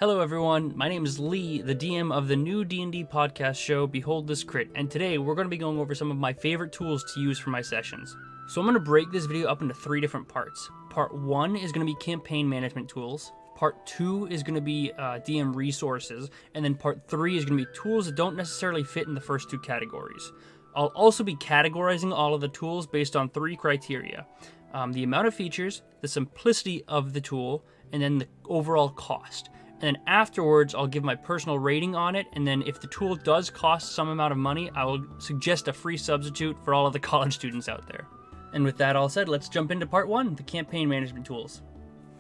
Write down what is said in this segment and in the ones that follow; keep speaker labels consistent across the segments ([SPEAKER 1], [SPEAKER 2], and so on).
[SPEAKER 1] Hello everyone, my name is Lee, the DM of the new D&D podcast show Behold This Crit, and today we're going to be going over some of my favorite tools to use for my sessions. So I'm going to break this video up into 3 different parts. Part 1 is going to be campaign management tools, Part 2 is going to be DM resources, and then Part 3 is going to be tools that don't necessarily fit in the first 2 categories. I'll also be categorizing all of the tools based on 3 criteria. The amount of features, the simplicity of the tool, and then the overall cost. And then afterwards, I'll give my personal rating on it, and then if the tool does cost some amount of money, I will suggest a free substitute for all of the college students out there. And with that all said, let's jump into part 1, the campaign management tools.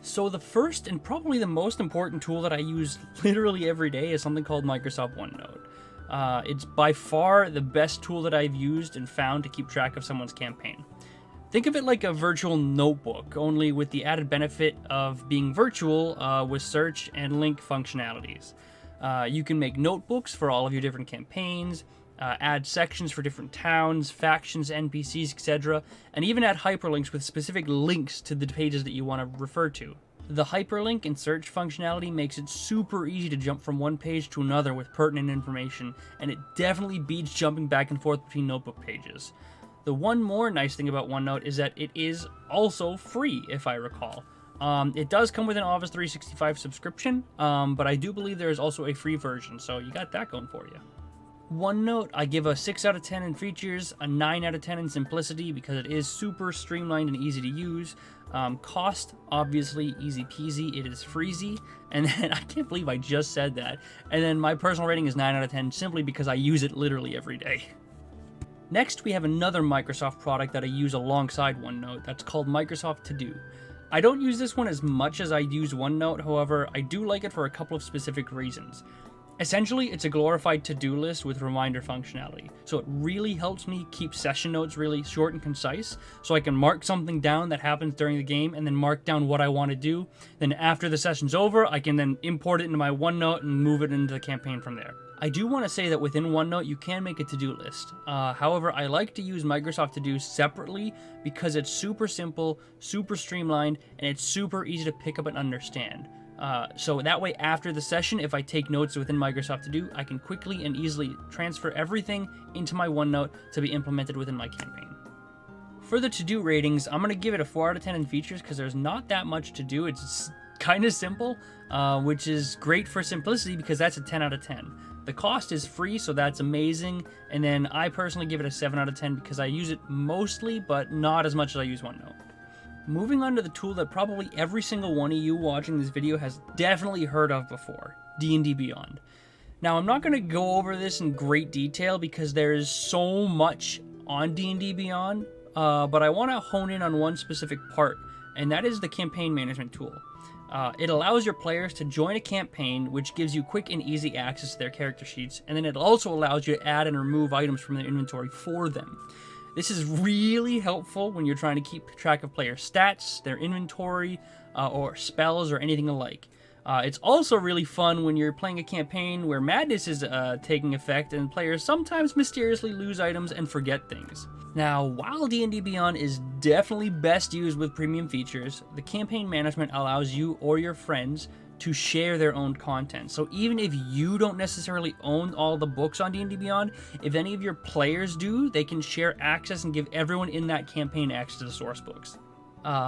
[SPEAKER 1] So the first and probably the most important tool that I use literally every day is something called Microsoft OneNote. It's by far the best tool that I've used and found to keep track of someone's campaign. Think of it like a virtual notebook, only with the added benefit of being virtual with search and link functionalities. You can make notebooks for all of your different campaigns, add sections for different towns, factions, NPCs, etc., and even add hyperlinks with specific links to the pages that you want to refer to. The hyperlink and search functionality makes it super easy to jump from one page to another with pertinent information, and it definitely beats jumping back and forth between notebook pages. The one more nice thing about OneNote is that it is also free, if I recall. It does come with an Office 365 subscription, but I do believe there is also a free version, so you got that going for you. OneNote, I give a 6 out of 10 in features, a 9 out of 10 in simplicity because it is super streamlined and easy to use. Cost, obviously, easy peasy, it is freezy, and then I can't believe I just said that. And then my personal rating is 9 out of 10 simply because I use it literally every day. Next, we have another Microsoft product that I use alongside OneNote that's called Microsoft To Do. I don't use this one as much as I use OneNote, however, I do like it for a couple of specific reasons. Essentially, it's a glorified to-do list with reminder functionality, so it really helps me keep session notes really short and concise, so I can mark something down that happens during the game and then mark down what I want to do. Then after the session's over, I can then import it into my OneNote and move it into the campaign from there. I do want to say that within OneNote, you can make a to-do list. However, I like to use Microsoft To Do separately because it's super simple, super streamlined, and it's super easy to pick up and understand. So that way, after the session, if I take notes within Microsoft To Do, I can quickly and easily transfer everything into my OneNote to be implemented within my campaign. For the to-do ratings, I'm going to give it a 4 out of 10 in features because there's not that much to do. It's kind of simple, which is great for simplicity because that's a 10 out of 10. The cost is free, so that's amazing, and then I personally give it a 7 out of 10 because I use it mostly, but not as much as I use OneNote. Moving on to the tool that probably every single one of you watching this video has definitely heard of before, D&D Beyond. Now, I'm not going to go over this in great detail because there is so much on D&D Beyond, but I want to hone in on one specific part, and that is the campaign management tool. It allows your players to join a campaign, which gives you quick and easy access to their character sheets, and then it also allows you to add and remove items from their inventory for them. This is really helpful when you're trying to keep track of player stats, their inventory, or spells, or anything alike. It's also really fun when you're playing a campaign where madness is taking effect and players sometimes mysteriously lose items and forget things. Now, while D&D Beyond is definitely best used with premium features, the campaign management allows you or your friends to share their own content. So even if you don't necessarily own all the books on D&D Beyond, if any of your players do, they can share access and give everyone in that campaign access to the source books.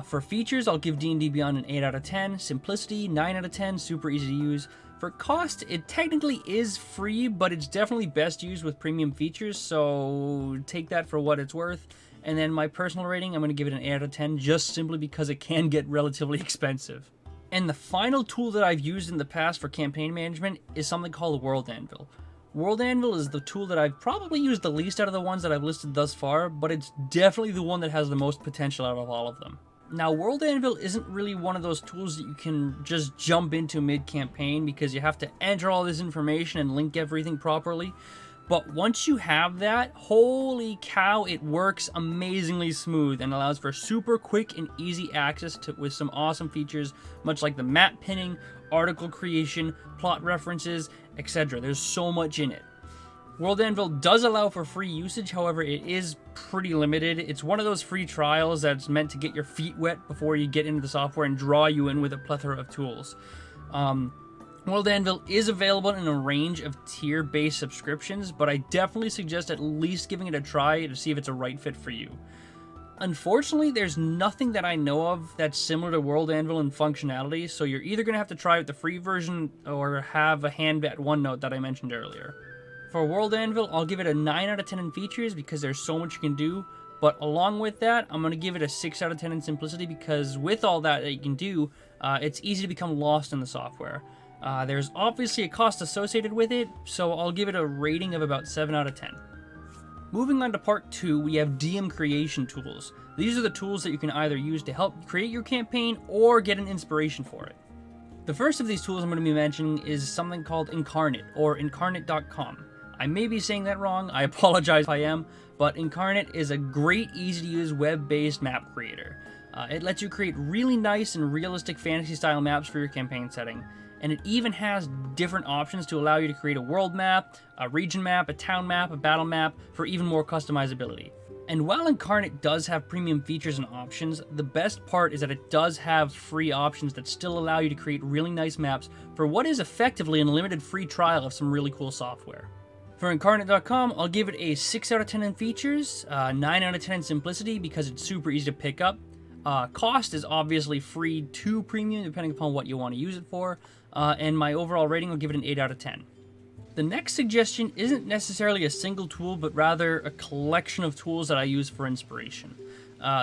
[SPEAKER 1] For features, I'll give D&D Beyond an 8 out of 10, simplicity, 9 out of 10, super easy to use. For cost, it technically is free, but it's definitely best used with premium features, so take that for what it's worth. And then my personal rating, I'm going to give it an 8 out of 10, just simply because it can get relatively expensive. And the final tool that I've used in the past for campaign management is something called World Anvil. World Anvil is the tool that I've probably used the least out of the ones that I've listed thus far, but it's definitely the one that has the most potential out of all of them. Now, World Anvil isn't really one of those tools that you can just jump into mid-campaign because you have to enter all this information and link everything properly. But once you have that, holy cow, it works amazingly smooth and allows for super quick and easy access to with some awesome features, much like the map pinning, article creation, plot references, etc. There's so much in it. World Anvil does allow for free usage, however, it is pretty limited. It's one of those free trials that's meant to get your feet wet before you get into the software and draw you in with a plethora of tools. World Anvil is available in a range of tier-based subscriptions, but I definitely suggest at least giving it a try to see if it's a right fit for you. Unfortunately, there's nothing that I know of that's similar to World Anvil in functionality, so you're either going to have to try out the free version or have a hand at OneNote that I mentioned earlier. For World Anvil, I'll give it a 9 out of 10 in features because there's so much you can do, but along with that, I'm going to give it a 6 out of 10 in simplicity because with all that you can do, it's easy to become lost in the software. There's obviously a cost associated with it, so I'll give it a rating of about 7 out of 10. Moving on to part 2, we have DM creation tools. These are the tools that you can either use to help create your campaign or get an inspiration for it. The first of these tools I'm going to be mentioning is something called Incarnate, or incarnate.com. I may be saying that wrong, I apologize if I am, but Incarnate is a great, easy-to-use web-based map creator. It lets you create really nice and realistic fantasy-style maps for your campaign setting. And it even has different options to allow you to create a world map, a region map, a town map, a battle map, for even more customizability. And while Incarnate does have premium features and options, the best part is that it does have free options that still allow you to create really nice maps for what is effectively an unlimited free trial of some really cool software. For Incarnate.com, I'll give it a 6 out of 10 in features, 9 out of 10 in simplicity because it's super easy to pick up. Cost is obviously free to premium depending upon what you want to use it for. And my overall rating, I'll give it an 8 out of 10. The next suggestion isn't necessarily a single tool, but rather a collection of tools that I use for inspiration.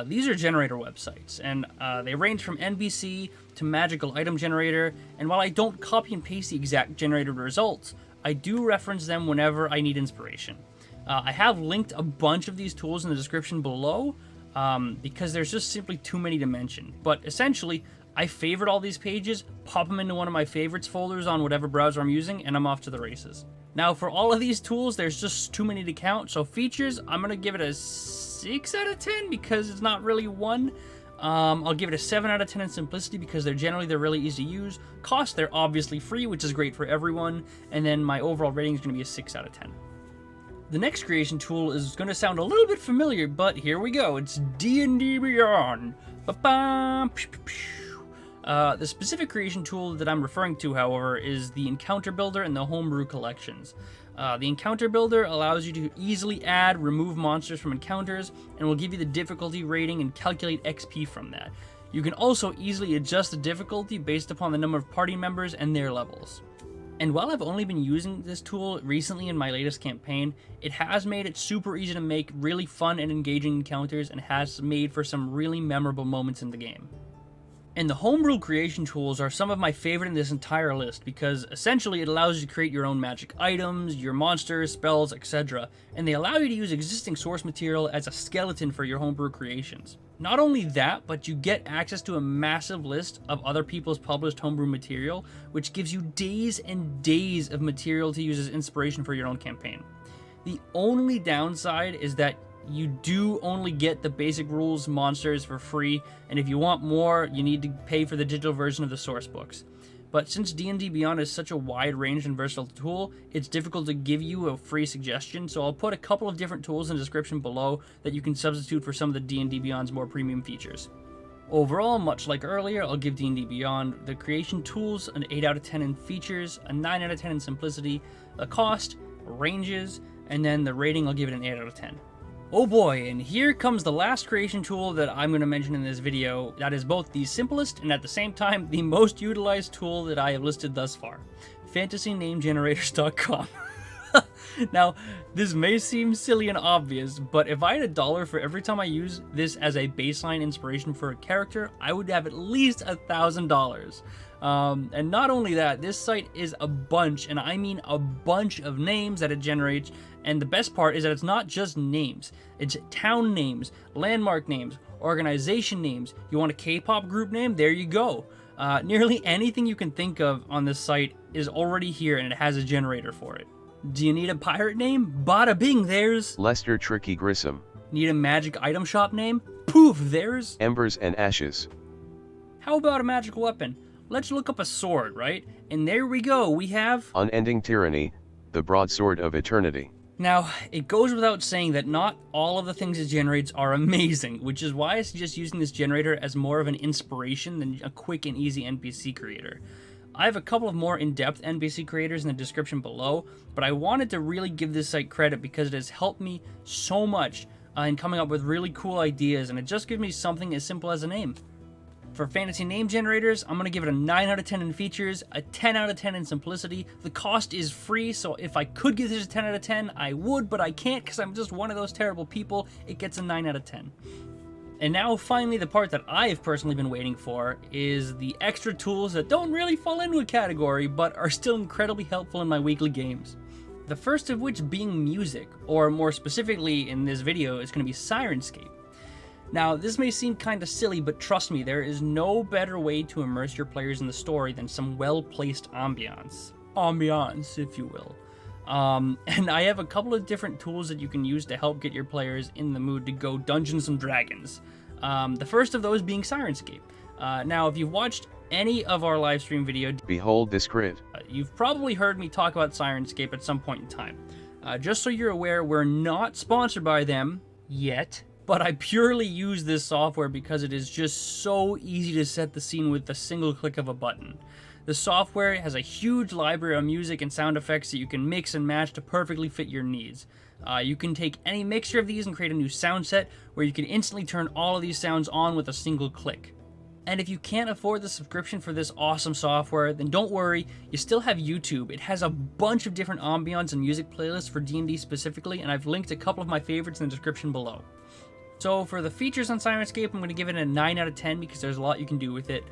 [SPEAKER 1] These are generator websites, and they range from NBC to Magical Item Generator, and while I don't copy and paste the exact generated results, I do reference them whenever I need inspiration. I have linked a bunch of these tools in the description below, because there's just simply too many to mention, but essentially, I favorite all these pages, pop them into one of my favorites folders on whatever browser I'm using, and I'm off to the races. Now, for all of these tools, there's just too many to count, so features, I'm going to give it a 6 out of 10 because it's not really one. I'll give it a 7 out of 10 in simplicity because they're really easy to use. Cost, they're obviously free, which is great for everyone, and then my overall rating is going to be a 6 out of 10. The next creation tool is going to sound a little bit familiar, but here we go. It's D&D Beyond. Ba-bam! The specific creation tool that I'm referring to, however, is the Encounter Builder and the Homebrew Collections. The Encounter Builder allows you to easily add, remove monsters from encounters, and will give you the difficulty rating and calculate XP from that. You can also easily adjust the difficulty based upon the number of party members and their levels. And while I've only been using this tool recently in my latest campaign, it has made it super easy to make really fun and engaging encounters and has made for some really memorable moments in the game. And the homebrew creation tools are some of my favorite in this entire list because essentially it allows you to create your own magic items, your monsters, spells, etc. And they allow you to use existing source material as a skeleton for your homebrew creations. Not only that, but you get access to a massive list of other people's published homebrew material, which gives you days and days of material to use as inspiration for your own campaign. The only downside is that you do only get the basic rules monsters for free, and if you want more, you need to pay for the digital version of the source books. But since D&D Beyond is such a wide range and versatile tool, it's difficult to give you a free suggestion, so I'll put a couple of different tools in the description below that you can substitute for some of the D&D Beyond's more premium features. Overall, much like earlier, I'll give D&D Beyond the creation tools an 8 out of 10 in features, a 9 out of 10 in simplicity, the cost, ranges, and then the rating I'll give it an 8 out of 10. Oh boy, and here comes the last creation tool that I'm going to mention in this video that is both the simplest and at the same time the most utilized tool that I have listed thus far. FantasyNameGenerators.com. Now, this may seem silly and obvious, but if I had $1 for every time I use this as a baseline inspiration for a character, I would have at least $1,000. And not only that, this site is a bunch, and I mean a bunch of names that it generates, and the best part is that it's not just names. It's town names, landmark names, organization names. You want a K-pop group name? There you go. Nearly anything you can think of on this site is already here, and it has a generator for it. Do you need a pirate name? Bada bing, there's
[SPEAKER 2] Lester Tricky Grissom.
[SPEAKER 1] Need a magic item shop name? Poof, there's
[SPEAKER 2] Embers and Ashes.
[SPEAKER 1] How about a magical weapon? Let's look up a sword, right? And there we go, we have
[SPEAKER 2] Unending Tyranny, the Broadsword of Eternity.
[SPEAKER 1] Now, it goes without saying that not all of the things it generates are amazing, which is why I suggest using this generator as more of an inspiration than a quick and easy NPC creator. I have a couple of more in-depth NPC creators in the description below, but I wanted to really give this site credit because it has helped me so much in coming up with really cool ideas, and it just gives me something as simple as a name. For fantasy name generators, I'm going to give it a 9 out of 10 in features, a 10 out of 10 in simplicity. The cost is free, so if I could give this a 10 out of 10, I would, but I can't because I'm just one of those terrible people. It gets a 9 out of 10. And now, finally, the part that I've personally been waiting for is the extra tools that don't really fall into a category, but are still incredibly helpful in my weekly games. The first of which being music, or more specifically in this video, is going to be Sirenscape. Now, this may seem kind of silly, but trust me, there is no better way to immerse your players in the story than some well-placed ambiance. Ambiance, if you will. And I have a couple of different tools that you can use to help get your players in the mood to go Dungeons and Dragons. The first of those being Sirenscape. Now, if you've watched any of our live stream video,
[SPEAKER 2] Behold this crit.
[SPEAKER 1] You've probably heard me talk about Sirenscape at some point in time. Just so you're aware, we're not sponsored by them yet, but I purely use this software because it is just so easy to set the scene with the single click of a button. The software has a huge library of music and sound effects that you can mix and match to perfectly fit your needs. You can take any mixture of these and create a new sound set where you can instantly turn all of these sounds on with a single click. And if you can't afford the subscription for this awesome software, then don't worry, you still have YouTube. It has a bunch of different ambience and music playlists for D&D specifically, and I've linked a couple of my favorites in the description below. So for the features on Sirenscape, I'm going to give it a 9 out of 10 because there's a lot you can do with it.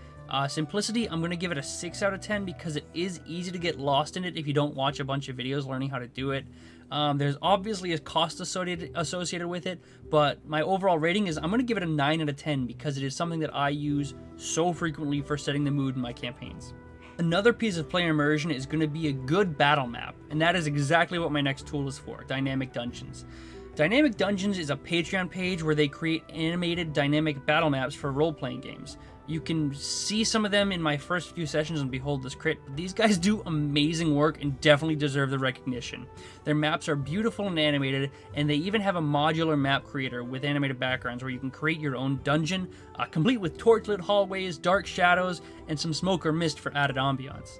[SPEAKER 1] Simplicity, I'm going to give it a 6 out of 10 because it is easy to get lost in it if you don't watch a bunch of videos learning how to do it. There's obviously a cost associated with it, but my overall rating is I'm going to give it a 9 out of 10 because it is something that I use so frequently for setting the mood in my campaigns. Another piece of player immersion is going to be a good battle map, and that is exactly what my next tool is for, Dynamic Dungeons. Dynamic Dungeons is a Patreon page where they create animated dynamic battle maps for role-playing games. You can see some of them in my first few sessions on Behold This Crit, but these guys do amazing work and definitely deserve the recognition. Their maps are beautiful and animated, and they even have a modular map creator with animated backgrounds where you can create your own dungeon, complete with torchlit hallways, dark shadows, and some smoke or mist for added ambiance.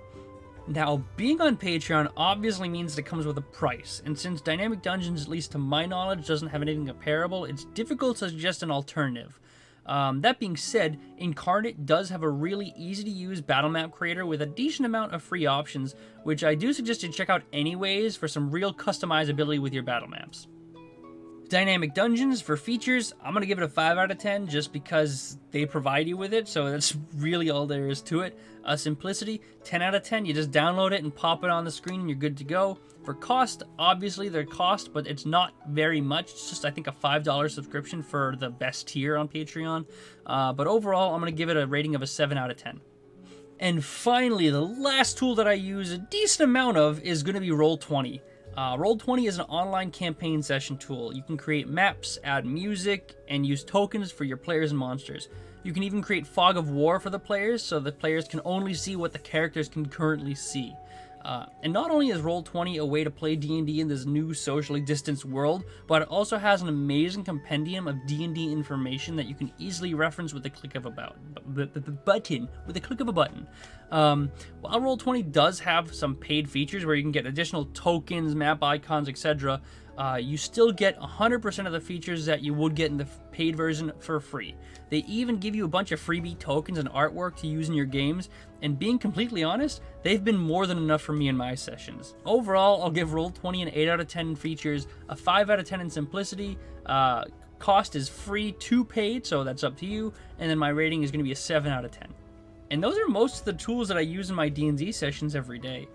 [SPEAKER 1] Now, being on Patreon obviously means that it comes with a price, and since Dynamic Dungeons, at least to my knowledge, doesn't have anything comparable, it's difficult to suggest an alternative. That being said, Incarnate does have a really easy to use battle map creator with a decent amount of free options, which I do suggest you check out anyways for some real customizability with your battle maps. Dynamic Dungeons, for features, I'm going to give it a 5 out of 10 just because they provide you with it, so that's really all there is to it. Simplicity, 10 out of 10. You just download it and pop it on the screen and you're good to go. For cost, obviously they're cost, but it's not very much. It's just, I think, a $5 subscription for the best tier on Patreon. But overall, I'm going to give it a rating of a 7 out of 10. And finally, the last tool that I use a decent amount of is going to be Roll20. Roll20 is an online campaign session tool. You can create maps, add music, and use tokens for your players and monsters. You can even create fog of war for the players, so the players can only see what the characters can currently see. And not only is Roll20 a way to play D&D in this new socially distanced world, but it also has an amazing compendium of D&D information that you can easily reference with the click of a button. While Roll20 does have some paid features where you can get additional tokens, map icons, etc., you still get 100% of the features that you would get in the paid version for free. They even give you a bunch of freebie tokens and artwork to use in your games, and being completely honest, they've been more than enough for me in my sessions. Overall, I'll give Roll20 an 8 out of 10 in features, a 5 out of 10 in simplicity, cost is free to paid, so that's up to you, and then my rating is going to be a 7 out of 10. And those are most of the tools that I use in my D&D sessions every day.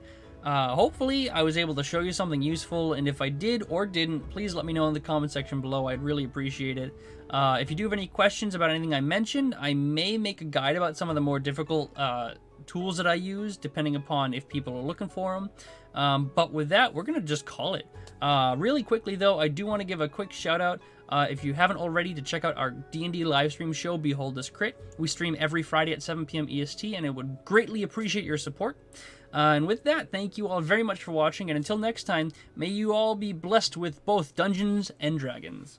[SPEAKER 1] Hopefully I was able to show you something useful, and if I did or didn't, please let me know in the comment section below. I'd really appreciate it. If you do have any questions about anything I mentioned, I may make a guide about some of the more difficult tools that I use, depending upon if people are looking for them. But with that, we're going to just call it. Really quickly, though, I do want to give a quick shout out. If you haven't already, to check out our D&D live stream show, Behold This Crit. We stream every Friday at 7 p.m. EST, and I would greatly appreciate your support. And with that, thank you all very much for watching, and until next time, may you all be blessed with both Dungeons and Dragons.